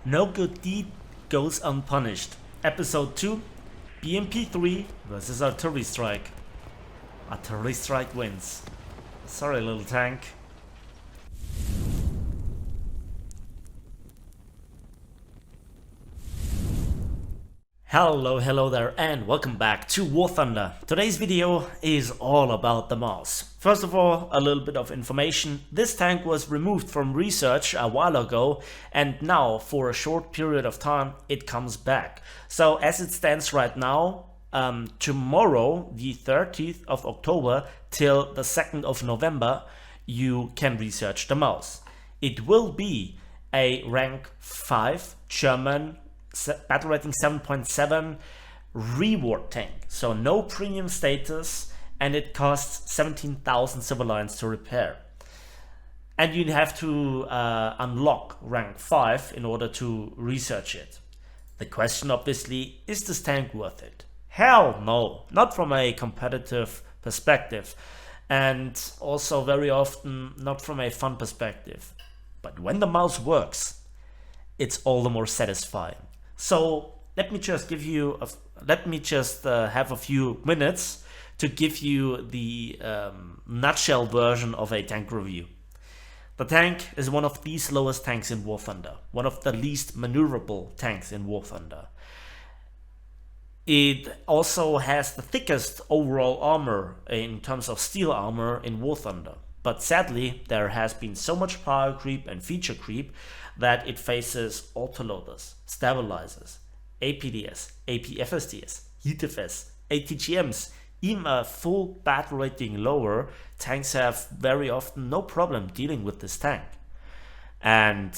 No good deed goes unpunished. Episode 2, BMP3 versus Artillery Strike. Artillery Strike wins. Sorry, little tank. Hello there, and welcome back to War Thunder. Today's video is all about the mouse. First of all, a little bit of information. This tank was removed from research a while ago, and now for a short period of time it comes back. So as it stands right now, tomorrow the 30th of October till the 2nd of November, you can research the mouse. It will be a rank 5 German battle rating 7.7 reward tank, so no premium status, and it costs 17,000 civilians to repair. And you have to unlock rank 5 in order to research it. The question obviously, is this tank worth it? Hell no, not from a competitive perspective, and also very often not from a fun perspective. But when the mouse works, it's all the more satisfying. So let me just have a few minutes to give you the nutshell version of a tank review. The tank is one of the slowest tanks in War Thunder, one of the least maneuverable tanks in War Thunder. It also has the thickest overall armor in terms of steel armor in War Thunder. But sadly, there has been so much power creep and feature creep that it faces autoloaders, stabilizers, APDS, APFSDS, HeatFS, ATGMs, even a full battle rating lower. Tanks have very often no problem dealing with this tank. And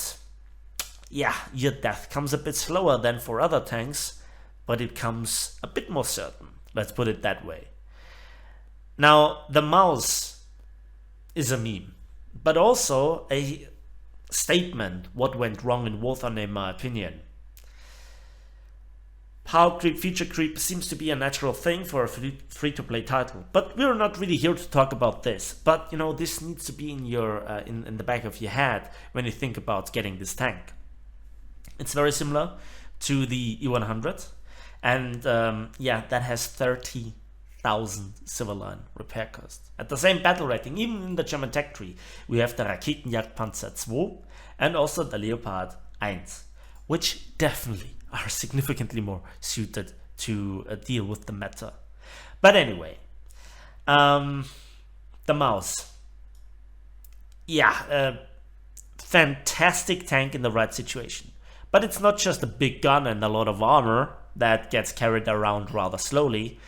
yeah, your death comes a bit slower than for other tanks, but it comes a bit more certain. Let's put it that way. Now, the mouse is a meme, but also a statement what went wrong in War Thunder in my opinion. Power creep, feature creep seems to be a natural thing for a free-to-play title, but we're not really here to talk about this. But you know, this needs to be in your in the back of your head when you think about getting this tank. It's very similar to the E100, and yeah, that has 30,000 civilian repair cost. At the same battle rating, even in the German tech tree, we have the Raketenjagdpanzer 2 and also the Leopard 1, which definitely are significantly more suited to deal with the meta. But anyway, the mouse. Yeah, fantastic tank in the right situation. But it's not just a big gun and a lot of armor that gets carried around rather slowly.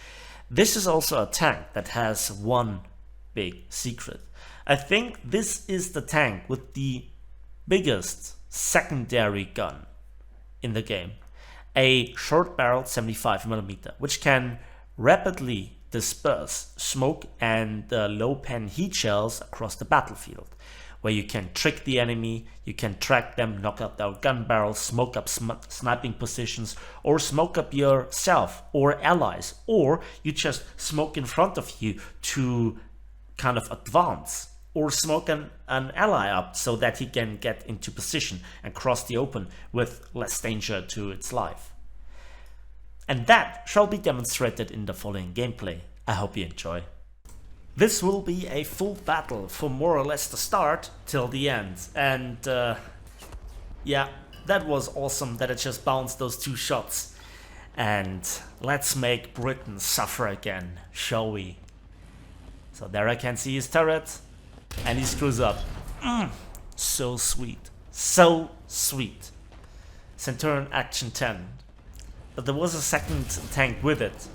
This is also a tank that has one big secret. I think this is the tank with the biggest secondary gun in the game. A short-barreled 75mm, which can rapidly disperse smoke and low-pen heat shells across the battlefield, where you can trick the enemy, you can track them, knock out their gun barrels, smoke up sniping positions, or smoke up yourself or allies, or you just smoke in front of you to kind of advance, or smoke an ally up so that he can get into position and cross the open with less danger to its life. And that shall be demonstrated in the following gameplay. I hope you enjoy. This will be a full battle from more or less the start till the end, and yeah, that was awesome that it just bounced those two shots. And let's make Britain suffer again, shall we? So there I can see his turret, and he screws up. So sweet, so sweet. Centurion Action 10, but there was a second tank with it.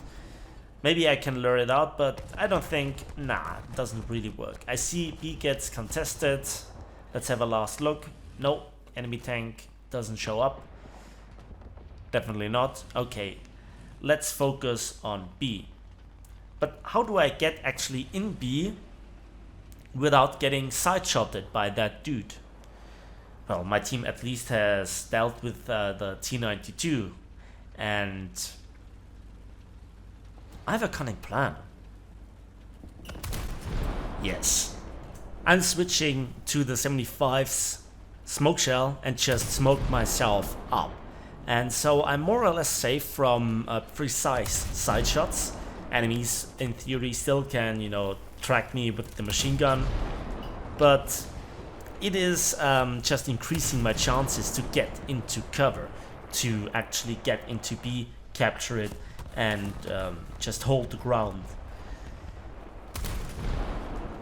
Maybe I can lure it out, but I don't think, nah, it doesn't really work. I see B gets contested. Let's have a last look. No, enemy tank doesn't show up. Definitely not. Okay, let's focus on B. But how do I get actually in B without getting side-shotted by that dude? Well, my team at least has dealt with the T-92, and I have a cunning plan. Yes, I'm switching to the 75s smoke shell and just smoke myself up. And so I'm more or less safe from precise side shots. Enemies in theory still can, you know, track me with the machine gun, but it is just increasing my chances to get into cover, to actually get into B, capture it, and just hold the ground.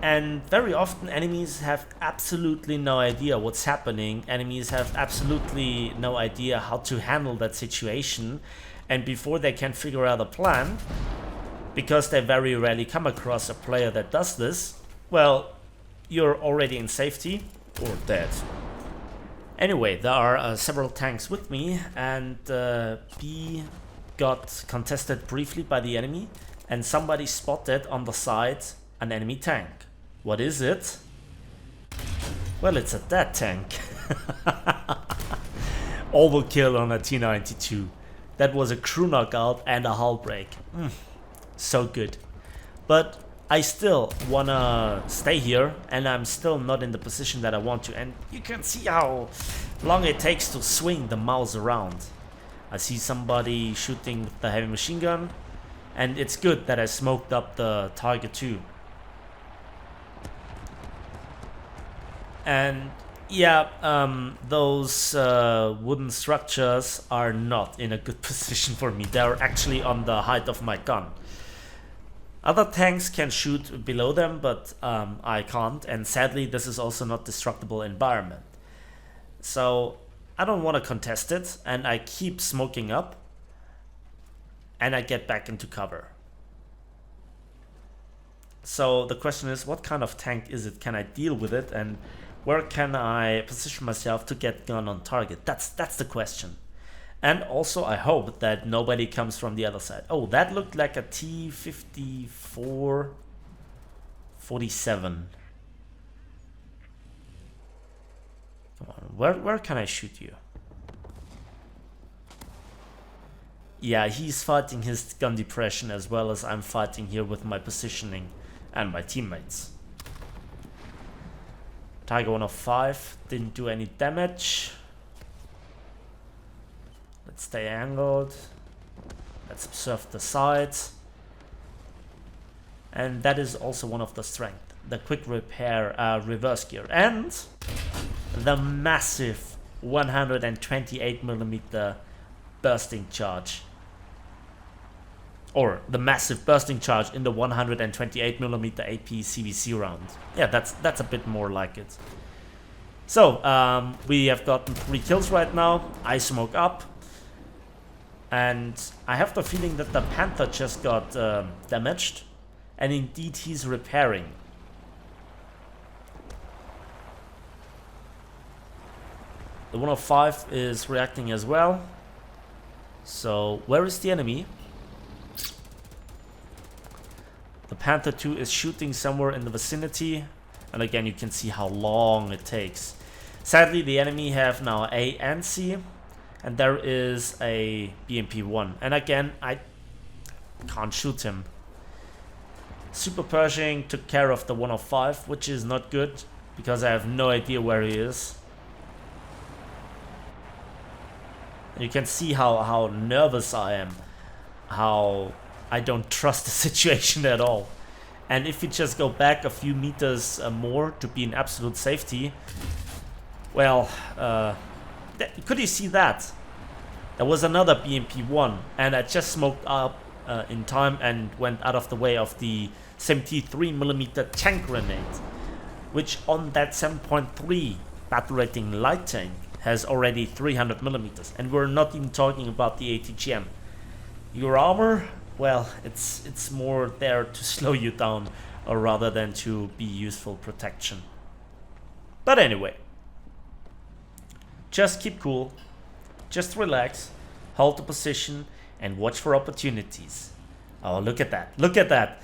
And very often enemies have absolutely no idea what's happening. Enemies have absolutely no idea how to handle that situation. And before they can figure out a plan, because they very rarely come across a player that does this, well, you're already in safety or dead. Anyway, there are several tanks with me, and B got contested briefly by the enemy, and somebody spotted on the side an enemy tank. What is it? Well, it's a dead tank. Overkill on a T92. That was a crew knockout and a hull break. So good. But I still wanna stay here, and I'm still not in the position that I want to. And you can see how long it takes to swing the mouse around. I see somebody shooting with the heavy machine gun, and it's good that I smoked up the target too. And yeah, those wooden structures are not in a good position for me. They're actually on the height of my gun. Other tanks can shoot below them, but I can't, and sadly this is also not destructible environment. So I don't want to contest it, and I keep smoking up, and I get back into cover. So the question is, what kind of tank is it? Can I deal with it, and where can I position myself to get gun on target? That's the question. And also I hope that nobody comes from the other side. Oh, that looked like a T-54 47. Come on, where can I shoot you? Yeah, he's fighting his gun depression as well as I'm fighting here with my positioning and my teammates. Tiger 105 didn't do any damage. Let's stay angled. Let's observe the sides. And that is also one of the strengths. The quick repair reverse gear. And the massive 128mm bursting charge. Or the massive bursting charge in the 128mm AP CVC round. Yeah, that's a bit more like it. So, we have gotten 3 kills right now. I smoke up. And I have the feeling that the Panther just got damaged. And indeed he's repairing. The 105 is reacting as well. So, where is the enemy? The Panther 2 is shooting somewhere in the vicinity, and again you can see how long it takes. Sadly the enemy have now A and C, and there is a BMP-1, and again I can't shoot him. Super Pershing took care of the 105, which is not good, because I have no idea where he is. And you can see how nervous I am, how I don't trust the situation at all. And if we just go back a few meters more to be in absolute safety, well, could you see that? There was another BMP-1, and I just smoked up in time and went out of the way of the 73mm tank grenade, which on that 7.3 battle rating light tank has already 300mm, and we're not even talking about the ATGM. Your armor, well, it's more there to slow you down or rather than to be useful protection. But anyway, just keep cool, just relax, hold the position and watch for opportunities. Oh, look at that, look at that.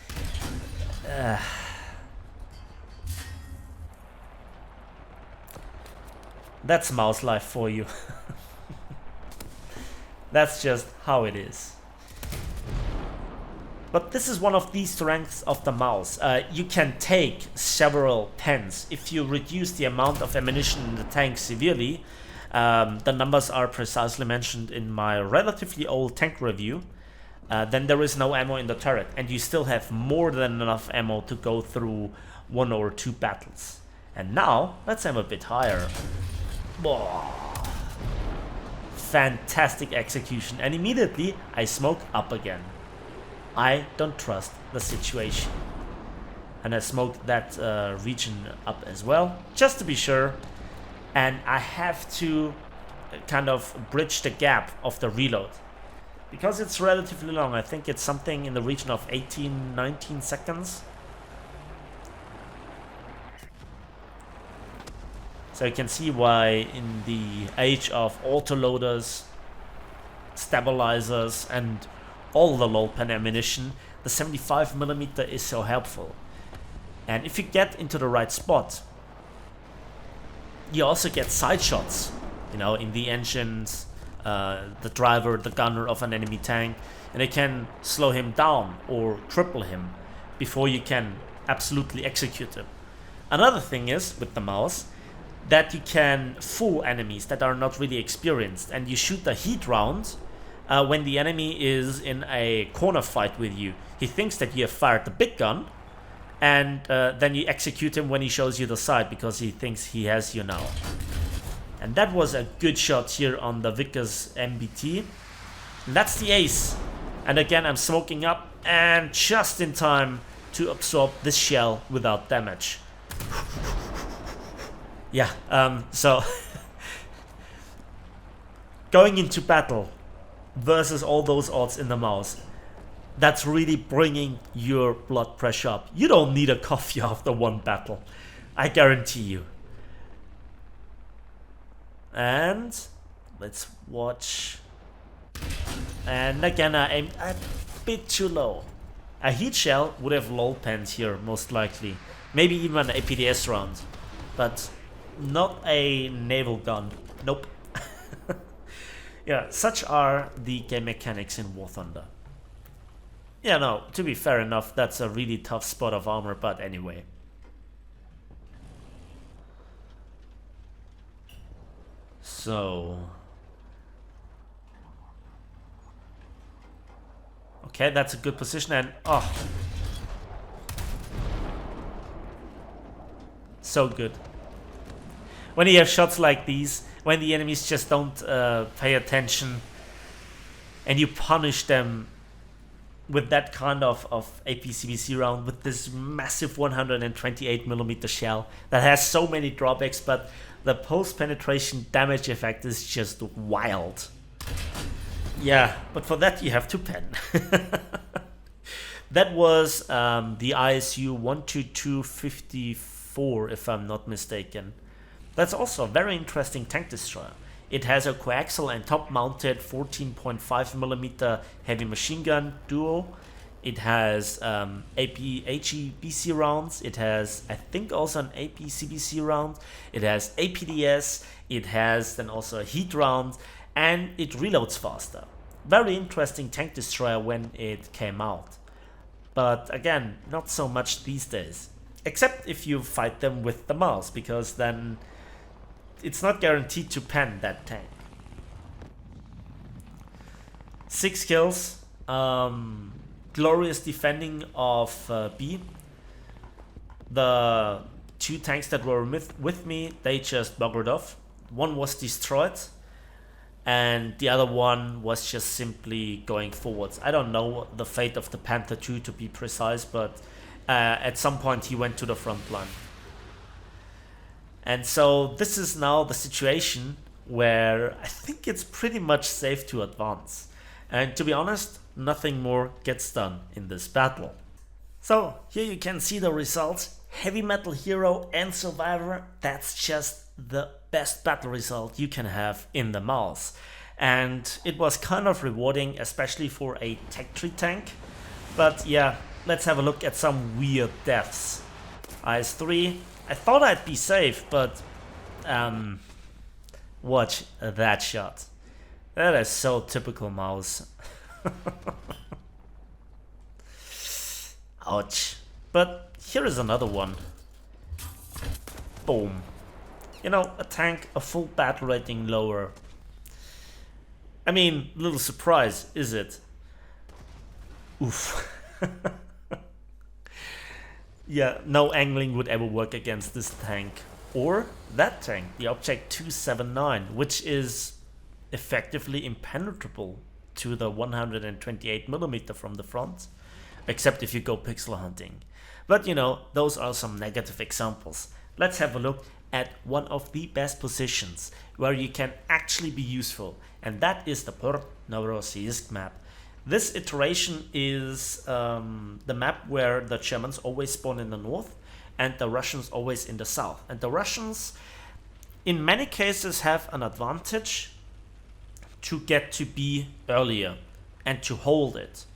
That's mouse life for you. That's just how it is. But this is one of the strengths of the mouse. You can take several pens. If you reduce the amount of ammunition in the tank severely, the numbers are precisely mentioned in my relatively old tank review, then there is no ammo in the turret, and you still have more than enough ammo to go through 1 or 2 battles. And now, let's aim a bit higher. Whoa. Fantastic execution, and immediately I smoke up again. I don't trust the situation. And I smoked that region up as well, just to be sure. And I have to kind of bridge the gap of the reload, because it's relatively long. I think it's something in the region of 18-19 seconds. So you can see why in the age of autoloaders, stabilizers, and all the low pen ammunition, the 75mm is so helpful. And if you get into the right spot, you also get side shots, you know, in the engines, the driver, the gunner of an enemy tank, and it can slow him down or cripple him before you can absolutely execute him. Another thing is, with the mouse, that you can fool enemies that are not really experienced, and you shoot the heat round when the enemy is in a corner fight with you. He thinks that you have fired the big gun, and then you execute him when he shows you the side, because he thinks he has you now. And that was a good shot here on the Vickers MBT. And that's the ace. And again, I'm smoking up, and just in time to absorb this shell without damage. Yeah, so going into battle versus all those odds in the mouse, that's really bringing your blood pressure up. You don't need a coffee after one battle, I guarantee you. And let's watch. And again, I aimed a bit too low. A heat shell would have lull penned here, most likely. Maybe even an APDS round. But not a naval gun. Nope. Yeah, such are the game mechanics in War Thunder. Yeah, no, to be fair enough, that's a really tough spot of armor, but anyway. So... okay, that's a good position, and oh, so good. When you have shots like these, when the enemies just don't pay attention, and you punish them with that kind of APCBC round, with this massive 128mm shell that has so many drawbacks, but the post-penetration damage effect is just wild. Yeah, but for that you have to pen. That was the ISU 12254, if I'm not mistaken. That's also a very interesting tank destroyer. It has a coaxial and top-mounted 14.5mm heavy machine gun duo. It has HEBC rounds. It has, I think, also an APCBC round. It has APDS. It has then also a heat round, and it reloads faster. Very interesting tank destroyer when it came out. But again, not so much these days. Except if you fight them with the mouse, because then it's not guaranteed to pen that tank. 6 kills. Glorious defending of B. The 2 tanks that were with me, they just buggered off. One was destroyed, and the other one was just simply going forwards. I don't know the fate of the Panther 2 to be precise, but at some point he went to the front line. And so this is now the situation where I think it's pretty much safe to advance. And to be honest, nothing more gets done in this battle. So here you can see the results. Heavy Metal Hero and Survivor, that's just the best battle result you can have in the mouse. And it was kind of rewarding, especially for a Tech Tree tank. But yeah, let's have a look at some weird deaths. IS-3, I thought I'd be safe, but watch that shot. That is so typical mouse. Ouch. But here is another one. Boom. You know, a tank, a full battle rating lower. I mean, little surprise, is it? Oof. Yeah, no angling would ever work against this tank. Or that tank, the Object 279, which is effectively impenetrable to the 128mm from the front, except if you go pixel hunting. But you know, those are some negative examples. Let's have a look at one of the best positions where you can actually be useful, and that is the Port Novorossiysk map. This iteration is the map where the Germans always spawn in the north and the Russians always in the south. And the Russians in many cases have an advantage to get to B earlier and to hold it.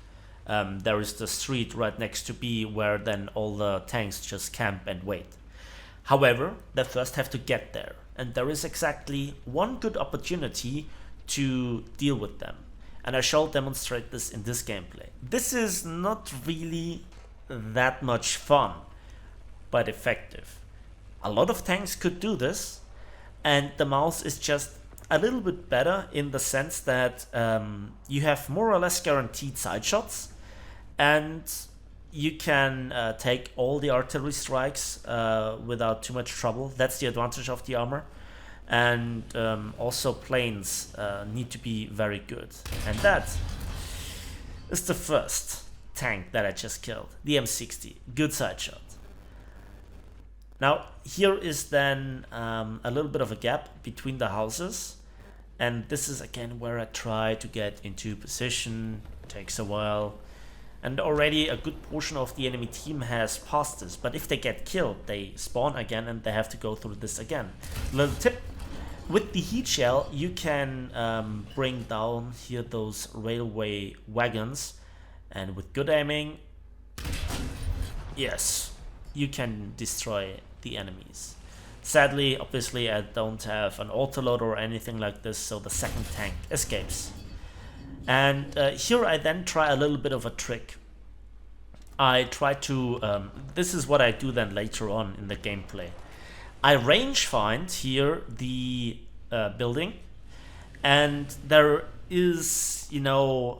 There is the street right next to B where then all the tanks just camp and wait. However, they first have to get there, and there is exactly one good opportunity to deal with them. And I shall demonstrate this in this gameplay. This is not really that much fun, but effective. A lot of tanks could do this, and the mouse is just a little bit better in the sense that you have more or less guaranteed side shots, and you can take all the artillery strikes without too much trouble. That's the advantage of the armor. And also planes need to be very good. And that is the first tank that I just killed, the M60. Good side shot. Now here is then a little bit of a gap between the houses, and this is again where I try to get into position. Takes a while, and already a good portion of the enemy team has passed this, but if they get killed they spawn again and they have to go through this again. Little tip: with the heat shell you can bring down here those railway wagons, and with good aiming, yes, you can destroy the enemies. Sadly, obviously I don't have an autoloader or anything like this, so the second tank escapes. And here I then try a little bit of a trick. I try to, this is what I do then later on in the gameplay. I range find here the building, and there is, you know,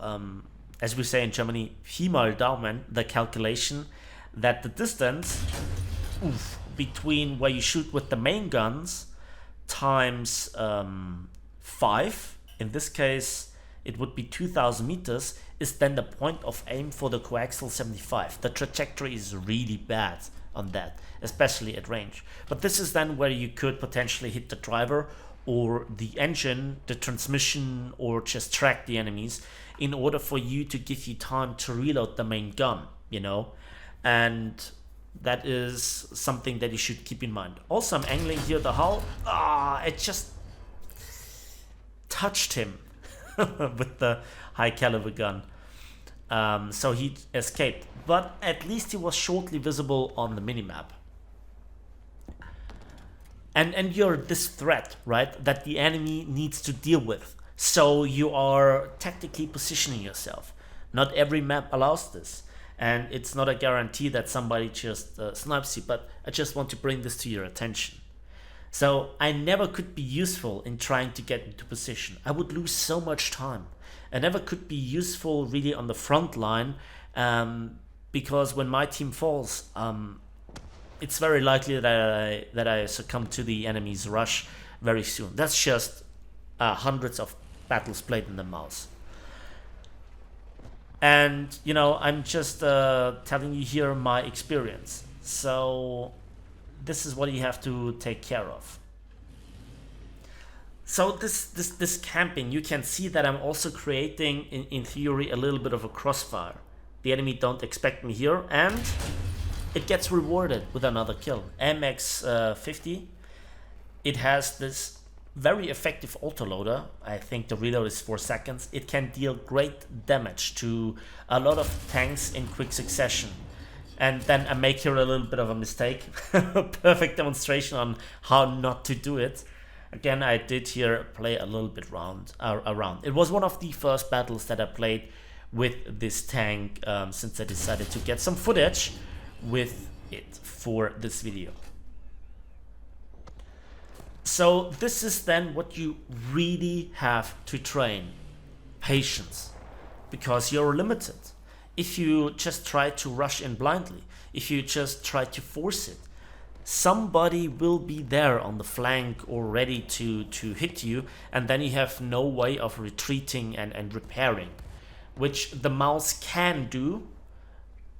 as we say in Germany, Pi mal Daumen, the calculation that the distance between where you shoot with the main guns times 5, in this case it would be 2000 meters, is then the point of aim for the coaxial 75. The trajectory is really bad on that, especially at range. But this is then where you could potentially hit the driver or the engine, the transmission, or just track the enemies in order for you to give you time to reload the main gun, you know. And that is something that you should keep in mind. Also, I'm angling here the hull. It just touched him with the high caliber gun. So he escaped, but at least he was shortly visible on the minimap. And you're this threat, right, that the enemy needs to deal with. So you are tactically positioning yourself. Not every map allows this, and it's not a guarantee that somebody just snipes you, but I just want to bring this to your attention. So I never could be useful in trying to get into position. I would lose so much time. I never could be useful really on the front line, because when my team falls, it's very likely that I succumb to the enemy's rush very soon. That's just hundreds of battles played in the mouse. And you know, I'm just telling you here my experience. So this is what you have to take care of. So this camping, you can see that I'm also creating, in theory, a little bit of a crossfire. The enemy don't expect me here, and it gets rewarded with another kill. MX-50, it has this very effective autoloader. I think the reload is 4 seconds. It can deal great damage to a lot of tanks in quick succession. And then I make here a little bit of a mistake. Perfect demonstration on how not to do it. Again, I did here play a little bit around. It was one of the first battles that I played with this tank, since I decided to get some footage with it for this video. So this is then what you really have to train: patience, because you're limited. If you just try to rush in blindly, if you just try to force it, somebody will be there on the flank or ready to hit you, and then you have no way of retreating and repairing, which the mouse can do,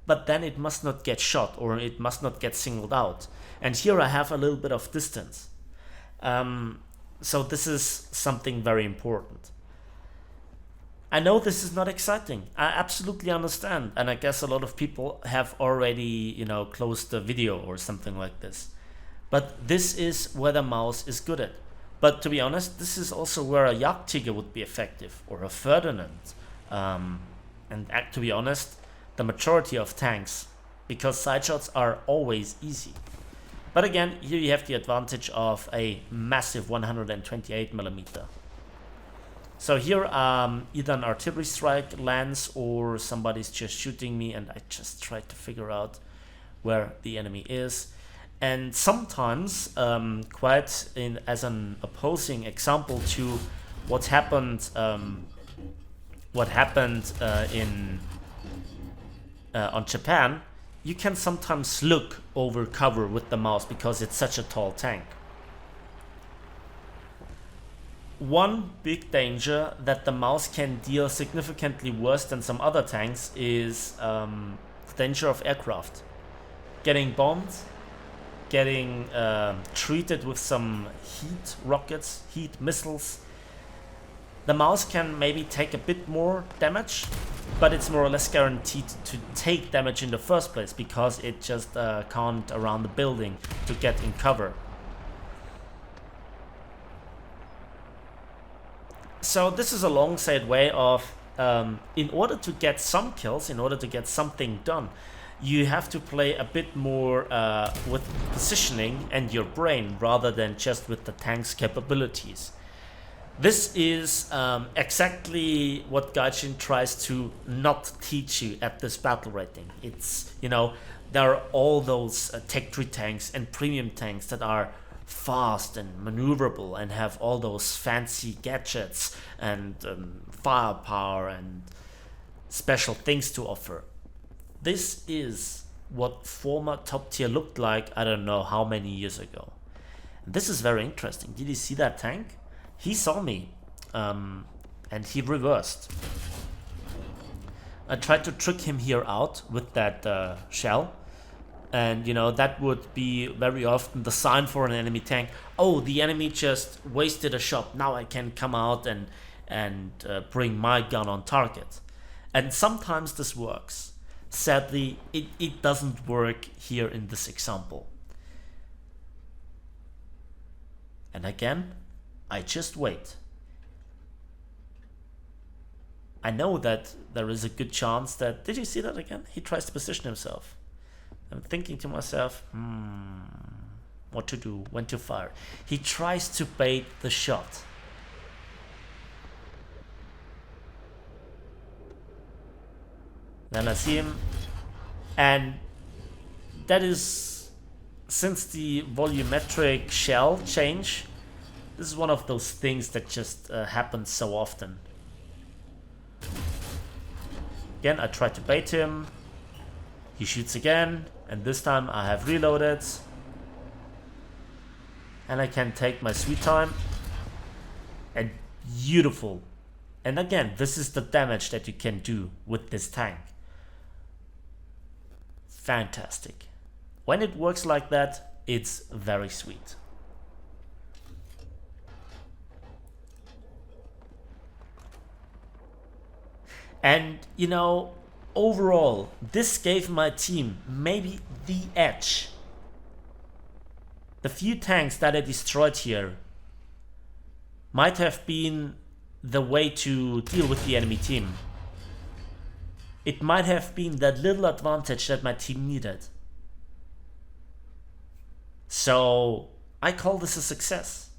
but then it must not get shot or it must not get singled out. And here I have a little bit of distance. So this is something very important. I know this is not exciting. I absolutely understand. And I guess a lot of people have already, closed the video or something like this. But this is where the mouse is good at. But to be honest, this is also where a Jagdtiger would be effective, or a Ferdinand. And to be honest, the majority of tanks, because side shots are always easy. But again, here you have the advantage of a massive 128mm. So here either an artillery strike lands or somebody's just shooting me, and I just try to figure out where the enemy is. And sometimes, as an opposing example to what happened on Japan, you can sometimes look over cover with the mouse because it's such a tall tank. One big danger that the mouse can deal significantly worse than some other tanks is the danger of aircraft. Getting bombed, getting treated with some heat rockets, heat missiles. The mouse can maybe take a bit more damage, but it's more or less guaranteed to take damage in the first place because it just can't around the building to get in cover. So this is a long-sighted way of, in order to get some kills, in order to get something done, you have to play a bit more with positioning and your brain rather than just with the tank's capabilities. This is exactly what Gaijin tries to not teach you at this battle rating. It's, there are all those Tech 3 tanks and premium tanks that are fast and maneuverable and have all those fancy gadgets and firepower and special things to offer. This is what former top tier looked like, I don't know how many years ago. And this is very interesting. Did you see that tank? He saw me and he reversed. I tried to trick him here out with that shell. And that would be very often the sign for an enemy tank. Oh, the enemy just wasted a shot. Now I can come out and bring my gun on target. And sometimes this works. Sadly, it doesn't work here in this example. And again, I just wait. I know that there is a good chance that... Did you see that again? He tries to position himself. I'm thinking to myself, what to do, when to fire. He tries to bait the shot. Then I see him, and that is, since the volumetric shell change, this is one of those things that just happens so often. Again, I try to bait him. He shoots again, and this time I have reloaded. And I can take my sweet time. And beautiful. And again, this is the damage that you can do with this tank. Fantastic. When it works like that, it's very sweet. And overall, this gave my team maybe the edge. The few tanks that I destroyed here might have been the way to deal with the enemy team. It might have been that little advantage that my team needed. So I call this a success.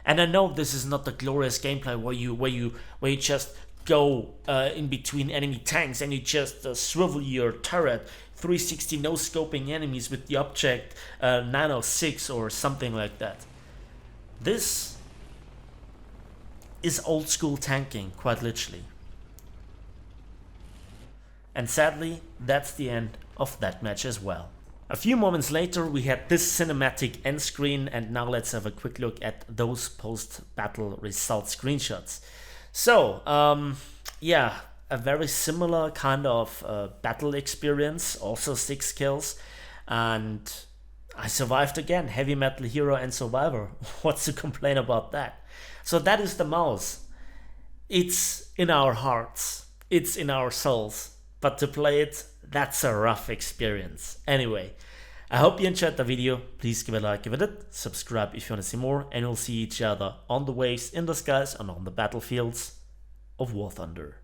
And I know this is not the glorious gameplay where you just go in between enemy tanks and you just swivel your turret 360 no scoping enemies with the object 906 or something like that. This is old school tanking, quite literally. And sadly, that's the end of that match as well. A few moments later we had this cinematic end screen, and now let's have a quick look at those post-battle result screenshots. So, yeah, a very similar kind of battle experience, also 6 kills, and I survived again, heavy metal hero and survivor. What's to complain about that? So that is the mouse. It's in our hearts, it's in our souls, but to play it, that's a rough experience. Anyway, I hope you enjoyed the video. Please give it a like, give it a subscribe if you want to see more, and we'll see each other on the waves, in the skies, and on the battlefields of War Thunder.